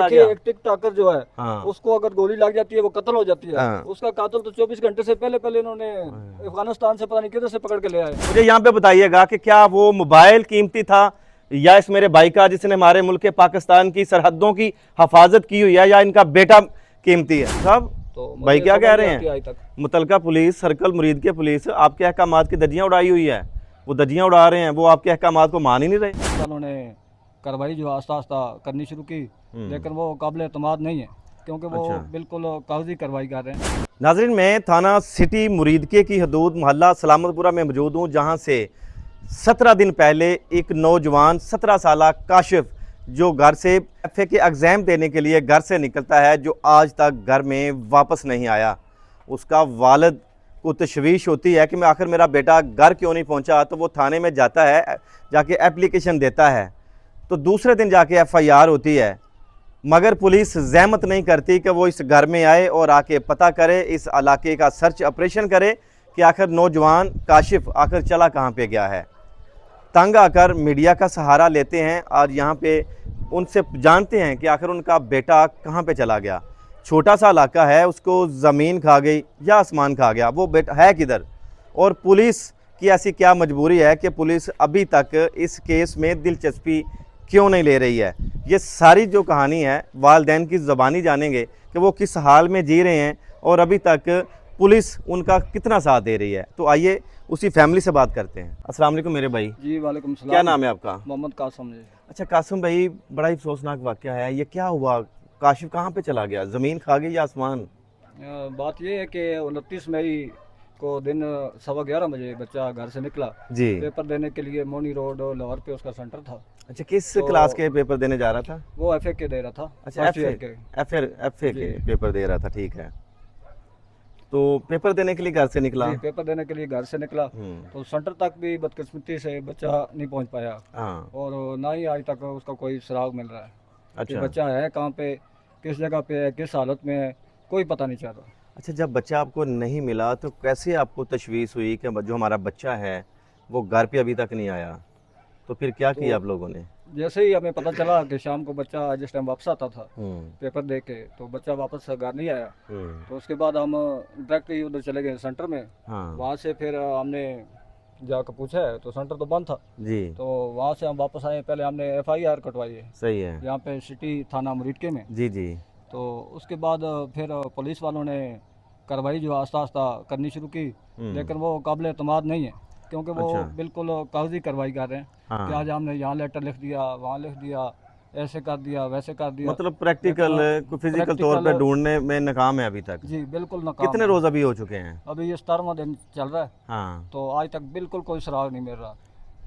चला देखिए गया। एक टिकटॉकर जो है हाँ। उसको अगर गोली लग जाती है वो कत्ल हो जाती है। हाँ। उसका कातिल तो 24 घंटे से पहले इन्होंने अफगानिस्तान से पता नहीं किधर से पकड़ के ले आए। मुझे यहाँ पे बताइएगा कि क्या वो मोबाइल कीमती था या इस मेरे भाई का जिसने हमारे मुल्क के पाकिस्तान की सरहदों की हिफाजत की हुई है, या इनका बेटा कीमती है? साहब तो भाई क्या कह रहे हैं हैं? आज तक मुतलका पुलिस सर्कल मुरीद के पुलिस आपके अहकामात की धज्जियां उड़ाई हुई है, वो धज्जियां उड़ा रहे हैं, वो आपके अहकामात को मान ही नहीं रहे। उन्होंने कार्रवाई जो आस्ता आस्ता करनी शुरू की, लेकिन वो काबिल एतमाद नहीं है क्योंकि वो अच्छा। बिल्कुल कागजी कार्रवाई कर रहे हैं। नाजरीन, मैं थाना सिटी मुरीदके की हदूद मोहल्ला सलामतपुरा में मौजूद हूँ, जहाँ से 17 दिन पहले एक नौजवान 17 साल काशिफ जो घर से एफए के एग्ज़ाम देने के लिए घर से निकलता है, जो आज तक घर में वापस नहीं आया। उसका वालिद को तशवीश होती है कि मैं आखिर मेरा बेटा घर क्यों नहीं पहुंचा, तो वो थाने में जाता है, जाके एप्लीकेशन देता है, तो दूसरे दिन जाके एफआईआर होती है, मगर पुलिस ज़हमत नहीं करती कि वो इस घर में आए और आके पता करे, इस इलाके का सर्च ऑपरेशन करे कि आखिर नौजवान काशिफ आखिर चला कहाँ पे गया है। तंग आकर मीडिया का सहारा लेते हैं और यहाँ पे उनसे जानते हैं कि आखिर उनका बेटा कहाँ पे चला गया। छोटा सा इलाका है, उसको ज़मीन खा गई या आसमान खा गया, वो बेटा है किधर? और पुलिस की ऐसी क्या मजबूरी है कि पुलिस अभी तक इस केस में दिलचस्पी क्यों नहीं ले रही है? ये सारी जो कहानी है वालिदैन की ज़बानी जानेंगे कि वो किस हाल में जी रहे हैं और अभी तक पुलिस उनका कितना साथ दे रही है। तो आइए उसी फैमिली से बात करते हैं। अस्सलाम वालेकुम मेरे भाई। जी वालेकुम सलाम। क्या नाम है आपका? मोहम्मद कासम जी। अच्छा कासिम भाई, बड़ा ही अफसोसनाक वाक़या है, ये क्या हुआ? काशिफ कहाँ पे चला गया? ज़मीन खा गई या आसमान? बात ये है कि 29 मई को दिन 11:15 बजे बच्चा घर से निकला जी। पेपर देने के लिए। मोनी रोड लाहौर पे उसका सेंटर था। अच्छा, किस तो क्लास के पेपर देने जा रहा था? वो एफए के दे रहा था। अच्छा, फर्स्ट ईयर के। एफए के पेपर दे रहा था, ठीक है। तो पेपर देने के लिए घर से निकला? जी, पेपर देने के लिए घर से निकला तो सेंटर तक भी बदकिस्मती से बच्चा नहीं पहुंच पाया। हाँ। और ना ही आज तक उसका कोई सुराग मिल रहा है कि अच्छा। बच्चा है कहाँ पे, किस जगह पे है, किस हालत में है, कोई पता नहीं चल रहा। अच्छा, जब बच्चा आपको नहीं मिला तो कैसे आपको तशवीश हुई कि जो हमारा बच्चा है वो घर पे अभी तक नहीं आया? तो फिर क्या किया आप लोगों ने? जैसे ही हमें पता चला कि शाम को बच्चा जिस टाइम वापस आता था पेपर दे के, तो बच्चा वापस घर नहीं आया, तो उसके बाद हम डायरेक्ट ही उधर चले गए सेंटर में। हाँ। वहाँ से फिर हमने जाकर पूछा है तो सेंटर तो बंद था जी। तो वहाँ से हम वापस आए। पहले हमने एफआईआर कटवाई है सही है। यहाँ पे सिटी थाना मुरीदके में। जी जी। तो उसके बाद फिर पुलिस वालों ने कार्रवाई जो आस्ता आस्ता करनी शुरू की, लेकिन वो काबिल एतमाद नहीं है क्योंकि वो अच्छा। बिल्कुल कागजी कार्रवाई कर रहे हैं। हाँ। कि आज हमने यहाँ लेटर लिख दिया, वहाँ लिख दिया, ऐसे कर दिया, वैसे कर दिया। मतलब प्रैक्टिकल फिजिकल तौर पे ढूंढने में नाकाम है अभी तक? जी बिल्कुल नाकाम कितने है। रोज अभी हो चुके हैं? अभी ये 17वां दिन चल रहा है। हाँ। तो आज तक बिल्कुल कोई सुराग नहीं मिल रहा।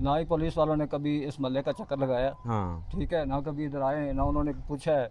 ना ही पुलिस वालों ने कभी इस महल्ले का चक्कर लगाया, हाँ। ठीक है, ना कभी इधर आए, ना उन्होंने पूछा है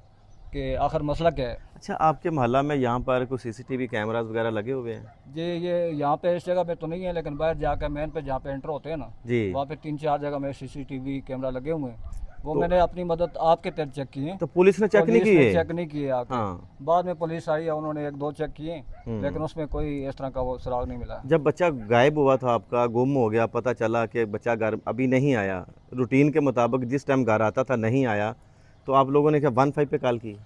कि आखिर मसला क्या है। अच्छा, आपके मोहल्ला में यहाँ पर कुछ सीसीटीवी कैमरास वगैरह लगे हुए हैं? ये यहाँ पे इस जगह पे तो नहीं है, लेकिन बाहर जाकर मेन पे जहाँ पे एंटर होते हैं ना, जी। वहाँ पे 3-4 जगह में सीसीटीवी कैमरा लगे हुए हैं। वो मैंने अपनी मदद आपके तहत चेक किए। तो पुलिस ने चेक नहीं पुलिस ने किए? चेक नहीं किए आके। हाँ। बाद में पुलिस आई है, उन्होंने 1-2 चेक किए, लेकिन उसमें कोई इस तरह का वो सुराग नहीं मिला। जब बच्चा गायब हुआ था आपका, गुम हो गया, पता चला कि बच्चा घर अभी नहीं आया, रूटीन के मुताबिक जिस टाइम घर आता था नहीं आया, तो आप लोगों ने क्या 15 पे कॉल की?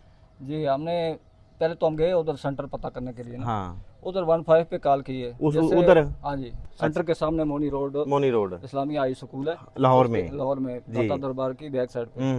जी, हमने पहले तो हम गए उधर सेंटर पता करने के लिए ना। हाँ। उधर 15 पे कॉल की है। उधर? हाँ जी, सेंटर के सामने Moni road Islamia high school है लाहौर में दाता दरबार की बैक साइड पे।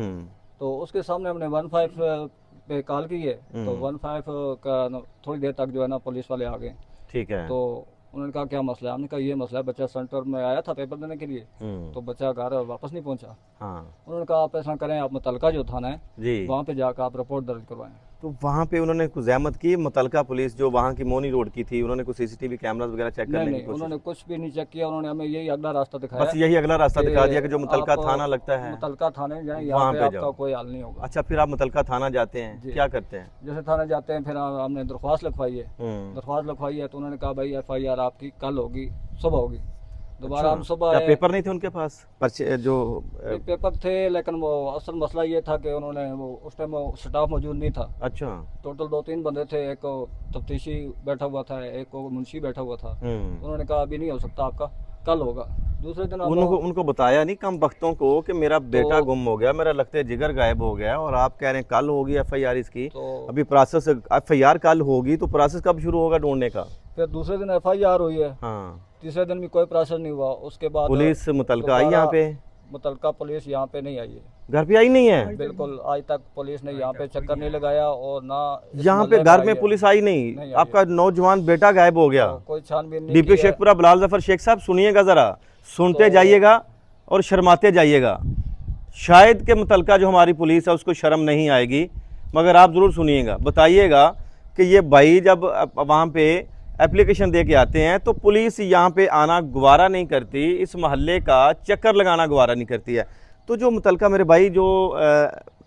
तो उसके सामने हमने 15 पे कॉल की है। तो 15 का थोड़ी देर तक जो है ना पुलिस वाले आ गए। ठीक है। तो उन्होंने कहा क्या मसला है? हमने कहा ये मसला है, बच्चा सेंटर में आया था पेपर देने के लिए, तो बच्चा घर वापस नहीं पहुंचा। हाँ। उन्होंने कहा आप ऐसा करें, आप मुतलका जो थाना है जी, वहाँ पे जाकर आप रिपोर्ट दर्ज करवाएं। तो वहाँ पे उन्होंने कुछ ज़हमत की? मुतलका पुलिस जो वहाँ की मोनी रोड की थी, उन्होंने कुछ सीसीटीवी कैमरास वगैरह चेक करने की नहीं, कोशिश? उन्होंने कुछ भी नहीं चेक किया। उन्होंने हमें यही अगला रास्ता दिखाया, बस यही अगला रास्ता दिखा दिया कि जो मुतलका आप थाना लगता है मुतलका थाने जाएं, यहाँ वहाँ पे पे आपका जाओ। कोई हल नहीं होगा। अच्छा, फिर आप मुतलका थाना जाते हैं, जी। क्या करते हैं? जैसे थाने जाते हैं फिर हमने दरख्वास्त लिखवाई है। दरख्वास्त लिखवाई है तो उन्होंने कहा भाई एफआईआर आपकी कल होगी, सुबह होगी। दोबारा हम सुबह क्या आए। पेपर नहीं थे उनके पास? पर्चे जो पेपर थे, लेकिन वो असल मसला ये था कि उन्होंने वो उस टाइम वो स्टाफ मौजूद नहीं था। अच्छा। टोटल 2-3 बंदे थे, एक तफ्तीशी बैठा हुआ था, एक मुंशी बैठा हुआ था। उन्होंने कहा अभी नहीं हो सकता आपका, कल होगा। दूसरे दिन उनको बताया नहीं कम वक्तों को कि मेरा बेटा गुम हो गया, मेरा लगते जिगर गायब हो गया, और आप कह रहे हैं कल होगी एफआईआर इसकी। तो अभी प्रोसेस एफआईआर कल होगी तो प्रोसेस कब शुरू होगा ढूंढने का? फिर दूसरे दिन एफआईआर हुई है। हाँ, तीसरे दिन भी कोई प्रोसेस नहीं हुआ। उसके बाद पुलिस मुतलका आई यहाँ पे? मुतलका पुलिस यहाँ पे नहीं आई है, घर पे आई नहीं है? बिल्कुल आज तक पुलिस ने यहाँ पे चक्कर नहीं लगाया, और ना इस यहाँ पे मोहल्ले घर आई में है। पुलिस आई नहीं, नहीं आई आपका नौजवान बेटा गायब हो गया। तो कोई छानबीन नहीं डीपीओ की है। शेखपुरा बिलाल जफर शेख साहब सुनिएगा ज़रा, सुनते तो- जाइएगा और शर्माते जाइएगा। शायद के मुतलका जो हमारी पुलिस है उसको शर्म नहीं आएगी, मगर आप ज़रूर सुनिएगा, बताइएगा कि ये भाई जब वहाँ पे एप्लीकेशन दे के आते हैं तो पुलिस यहाँ पे आना गवारा नहीं करती, इस मोहल्ले का चक्कर लगाना गवारा नहीं करती है। तो जो मुतलका मेरे भाई जो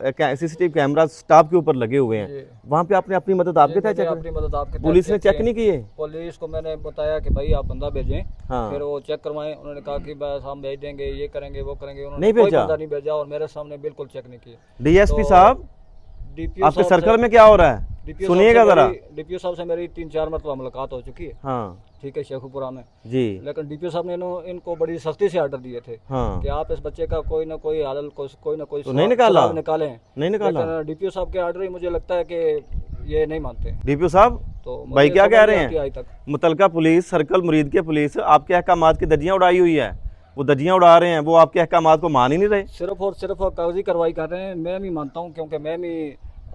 सीसीटीवी कैमरा स्टाफ के ऊपर लगे हुए हैं, वहाँ पे आपने अपनी मदद आपके तहत अपनी मदद आपके तहत पुलिस ने चेक चेक नहीं किए? पुलिस को मैंने बताया कि भाई आप बंदा भेजें। हाँ। फिर वो चेक करवाएं। उन्होंने कहा कि बस हम भेज देंगे, ये करेंगे वो करेंगे। उन्होंने नहीं कोई भेजा? बंदा नहीं भेजा, और मेरे सामने बिल्कुल चेक नहीं किए। डीएसपी तो साहब, डीपीओ आपके सर्कल में क्या हो रहा है? सुनिएगा जरा। डीपीओ साहब से मेरी 3-4 मरतबा मुलाकात हो चुकी है, हाँ ठीक है, शेखुपुरा में। जी। लेकिन डीपीओ साहब ने इनको बड़ी सख्ती से आर्डर दिए थे हाँ, कि आप इस बच्चे का कोई ना कोई हल, कोई ना कोई तो नहीं निकाला? सुराग निकालें। नहीं निकाला? लेकिन डीपीओ साहब के आर्डर ही मुझे लगता है कि ये नहीं मानते। डीपीओ साहब तो भाई मुझे क्या समझ कह नहीं रहे आती हैं? आज तक। मुतलका पुलिस सर्कल मुरीद के पुलिस आपके अहकामात की धज्जियां उड़ाई हुई है, वो धज्जियां उड़ा रहे हैं, वो आपके अहकामात को मान ही नहीं रहे। सिर्फ और सिर्फ कागजी कार्रवाई कर रहे हैं। मैं भी मानता हूँ, क्योंकि मैं भी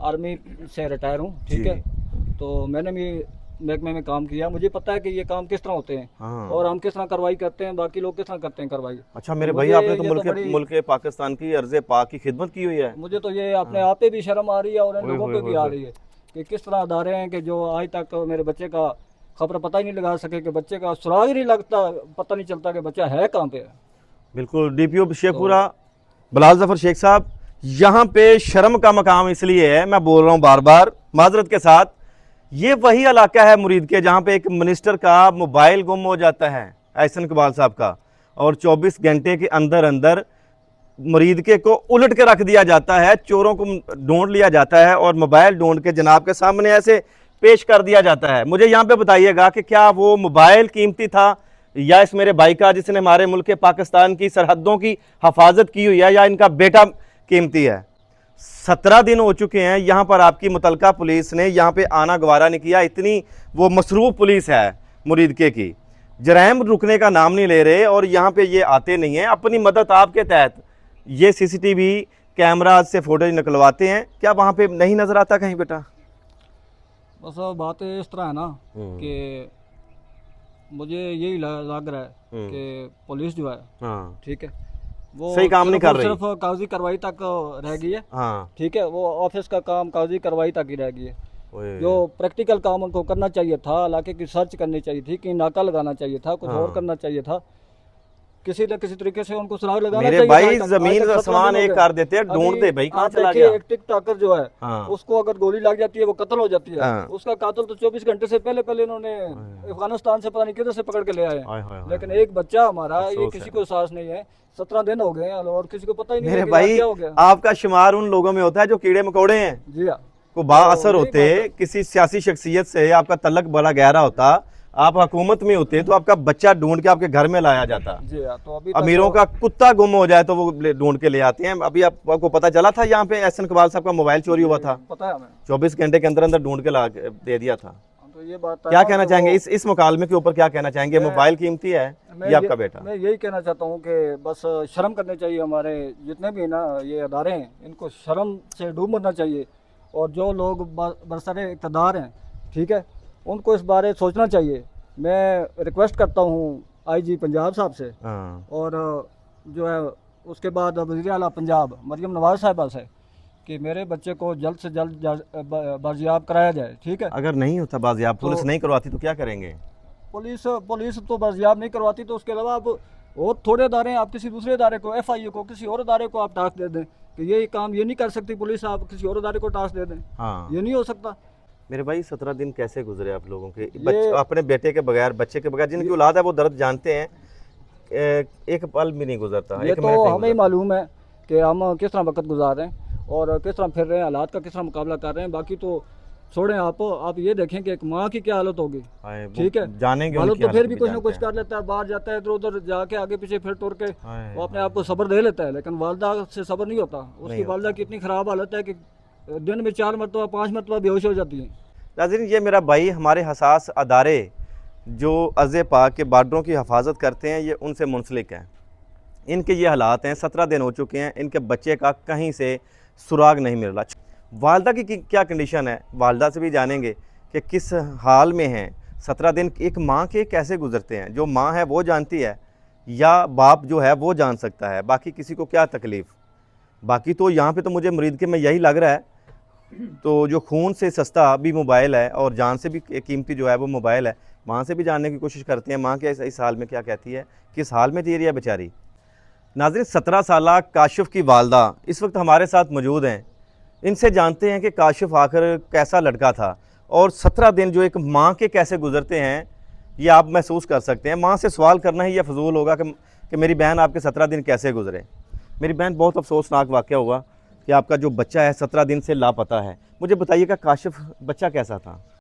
आर्मी से रिटायर हूँ, ठीक जी। है, तो मैंने भी महकमे में काम किया, मुझे पता है कि ये काम किस तरह होते हैं, हाँ। और हम किस तरह कार्रवाई करते हैं, बाकी लोग किस तरह करते हैं कार्रवाई। अच्छा मेरे भाई, मुझे आपने तो ये तो मुल्क पाकिस्तान की अर्ज़े पाक की खिदमत की हुई है। मुझे तो ये अपने आप पे भी शर्म आ रही है, और इन ओए लोगों पे भी आ रही है कि किस तरह अदारे हैं कि जो आज तक मेरे बच्चे का खबर पता ही नहीं लगा सके, कि बच्चे का सुराग ही नहीं लगता, पता नहीं चलता कि बच्चा है कहाँ पे। बिल्कुल। डीपीओ शेखपुरा बिलाल जफर शेख साहब, यहाँ पे शर्म का मकाम इसलिए है, मैं बोल रहा हूँ बार बार माजरत के साथ, ये वही इलाका है मुरीद के जहाँ पे एक मिनिस्टर का मोबाइल गुम हो जाता है, एहसन इकबाल साहब का, और 24 घंटे के अंदर अंदर मुरीद के को उलट के रख दिया जाता है, चोरों को ढूंढ लिया जाता है और मोबाइल ढूंढ के जनाब के सामने ऐसे पेश कर दिया जाता है। मुझे यहाँ पे बताइएगा कि क्या वो मोबाइल कीमती था, या इस मेरे भाई का जिसने हमारे मुल्क पाकिस्तान की सरहदों की हिफाजत की हुई है, या इनका बेटा कीमती है? 17 दिन हो चुके हैं, यहाँ पर आपकी मुतलका पुलिस ने यहाँ पे आना गवारा नहीं किया। इतनी वो मसरूफ पुलिस है मुरीदके की, जराइम रुकने का नाम नहीं ले रहे, और यहाँ पे ये आते नहीं हैं। अपनी मदद आपके तहत ये सीसीटीवी कैमरा से फुटेज निकलवाते हैं, क्या वहाँ पे नहीं नजर आता कहीं बेटा? बस बात इस तरह है ना कि मुझे यही लग रहा है कि पुलिस जो है, हाँ, ठीक है, वो सही काम नहीं कर रही। सिर्फ कागजी कार्रवाई तक रह गई है, हाँ, ठीक है, वो ऑफिस का काम कागजी कार्रवाई तक ही रह गई है। ओए। जो प्रैक्टिकल काम उनको करना चाहिए था, इलाके की सर्च करनी चाहिए थी, कि नाका लगाना चाहिए था, कुछ और करना चाहिए था, किसी न किसी तरीके से उनको सुराग लगाना मेरे चाहिए। भाई आज तक जमीन 17 आसमान दिन हो एक गए। कर देते हैं, ढूंढते भाई कहाँ आप चला देखिए, गया। एक टिकटॉकर जो है, हाँ, उसको अगर गोली लग जाती है वो कत्ल हो जाती है। हाँ। उसका कातिल तो 24 घंटे से पहले इन्होंने अफगानिस्तान से पता नहीं किधर से पकड़ के ले आए। हाय हाय हाय। लेकिन एक बच्चा हमारा, ये अफसोस किसी है। को एहसास नहीं है, 17 दिन हो गए हैं और किसी को पता ही नहीं मेरे है कि भाई, क्या हो गया। आपका शुमार उन लोगों में होता है जो कीड़े मकोड़े हैं, जी हाँ, को बाअसर यही होते, बात है। किसी सियासी शख्सियत से आपका तल्लक बड़ा गहरा होता, आप हुकूमत में होते तो आपका बच्चा ढूंढ के आपके घर में लाया जाता। जी हाँ, तो अभी तक अमीरों तो- का कुत्ता गुम हो जाए तो वो ढूंढ के ले आते हैं। अभी आपको पता चला था यहाँ पे एहसन इकबाल साहब का मोबाइल चोरी हुआ था, पता है हमें। 24 घंटे के अंदर अंदर ढूंढ के ला के दे दिया था। तो ये बात है क्या ना कहना कि चाहेंगे वो- इस मुकालमे के ऊपर? क्या कहना चाहेंगे? मोबाइल कीमती है मैं या आपका बेटा? मैं यही कहना चाहता हूँ कि बस शर्म करनी चाहिए, हमारे जितने भी ना ये अदारे हैं इनको शर्म से डूब मरना चाहिए, और जो लोग बरसरे इक़्तिदार हैं, ठीक है, उनको इस बारे सोचना चाहिए। मैं रिक्वेस्ट करता हूँ आईजी पंजाब साहब से, हाँ, और जो है उसके बाद वज़ीर आला पंजाब मरियम नवाज़ साहिबा से, कि मेरे बच्चे को जल्द से जल्द बाजियाब कराया जाए, ठीक है। अगर नहीं होता बाजियाब, पुलिस तो- नहीं करवाती तो क्या करेंगे? पुलिस तो बाजियाब नहीं करवाती, तो उसके अलावा आप और थोड़े अदारे हैं, आप किसी दूसरे अदारे को, FIU को, किसी और अदारे को आप टास्क दे दें कि ये काम ये नहीं कर सकती पुलिस, आप किसी और अदारे को टास्क दे दें। हाँ ये नहीं हो सकता। मेरे भाई, 17 दिन कैसे गुजरे आप लोगों के? ये- अपने बेटे के बगैर, बच्चे के बगैर, जिनकी औलाद है वो दर्द जानते हैं, एक पल भी नहीं गुजरता, ये एक तो मिनट नहीं हमें ही गुजरता। मालूम है कि हम किस तरह वक्त गुजार रहे हैं और किस तरह फिर रहे हैं, हालात का किस तरह मुकाबला कर रहे हैं। बाकी तो छोड़ें, आप ये देखें कि एक माँ की क्या हालत होगी। हाय, वो ठीक है, जानेंगे बालक उनकी तो फिर हालत भी भी कुछ ना जानते कुछ हैं। कर लेता है, बाहर जाता है इधर उधर जाके आगे पीछे फिर टुर के हाय, वो अपने हाय, आप को सब्र दे लेता है, लेकिन वालदा से सब्र नहीं होता। नहीं उसकी वालदा होता। की इतनी ख़राब हालत है कि दिन में 4 मरतबा 5 मरतबा बेहोश हो जाती है। नाज़रीन, ये मेरा भाई हमारे हसास अदारे जो अज़े पाक के बार्डरों की हिफाजत करते हैं, ये उनसे मुंसलिक हैं। इनके ये हालात हैं, 17 दिन हो चुके हैं, इनके बच्चे का कहीं से सुराग नहीं मिल रहा। वालदा की क्या कंडीशन है, वालदा से भी जानेंगे कि किस हाल में हैं। 17 दिन एक माँ के कैसे गुजरते हैं, जो माँ है वो जानती है, या बाप जो है वो जान सकता है, बाकी किसी को क्या तकलीफ़। बाकी तो यहाँ पे तो मुझे मुरीद के में यही लग रहा है, तो जो खून से सस्ता भी मोबाइल है और जान से भी कीमती जो है वो मोबाइल है, माँ से भी जानने की कोशिश करते हैं, माँ के इस हाल में क्या कहती है, किस हाल में जी रही है बेचारी। नाज़रीन, 17 साला काशिफ़ की वालदा इस वक्त हमारे साथ मौजूद हैं। इनसे जानते हैं कि काशिफ़ आखिर कैसा लड़का था, और 17 दिन जो एक माँ के कैसे गुजरते हैं, ये आप महसूस कर सकते हैं। माँ से सवाल करना ही यह फजूल होगा कि मेरी बहन आपके 17 दिन कैसे गुजरे। मेरी बहन, बहुत अफसोसनाक वाक़या हुआ कि आपका जो बच्चा है 17 दिन से लापता है। मुझे बताइएगा काशिफ़ बच्चा कैसा था?